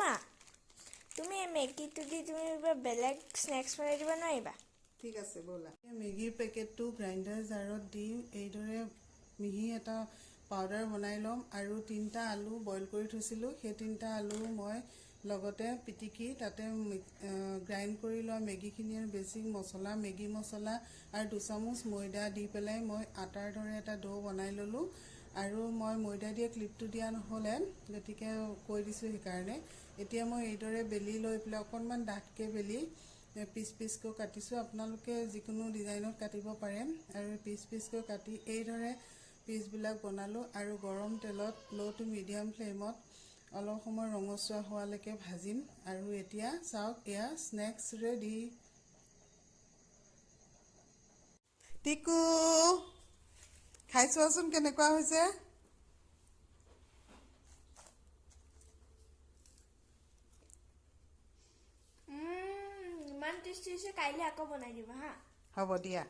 মা তুমি মেগীটো দি তুমি বেলেগ স্নেক্স বনাই দিব নোৱাৰিবা ঠিক আছে ব'লা মেগীৰ পেকেটটো গ্ৰাইণ্ডাৰ জাৰত দি এইদৰে মিহি এটা পাউডাৰ বনাই ল'ম আৰু 3টা আলু বইল কৰি থৈছিলোঁ সেই 3টা আলু মই লগতে পিটিকি তাতে গ্ৰাইণ্ড কৰি লোৱা মেগীখিনি আৰু বেছিক মছলা মেগী মছলা আৰু 2 চামুচ ময়দা দি পেলাই মই আটাৰ দৰে এটা ডো বনাই ল'লোঁ আৰু মই ময়দা দিয়ে ক্লিপটো দিয়া নহ'লে গতিকে কৈ দিছোঁ সেইকাৰণে এতিয়া মই এইদৰে বেলি লৈ পেলাই অকণমান ডাঠকৈ বেলি পিচ পিচকৈ কাটিছোঁ আপোনালোকে যিকোনো ডিজাইনত কাটিব পাৰে আৰু পিচ পিচকৈ কাটি এইদৰে পিচবিলাক বনালোঁ আৰু গৰম তেলত ল' টু মিডিয়াম ফ্লেমত অলপ সময় ৰঙচুৱা হোৱালৈকে ভাজিম আৰু এতিয়া চাওক এয়া স্নেক্স ৰেডি টিকু খাই চোৱাচোন কেনেকুৱা হৈছে ইমান টেষ্টি হৈছে কাইলৈ আকৌ বনাই দিবা হা হ'ব দিয়া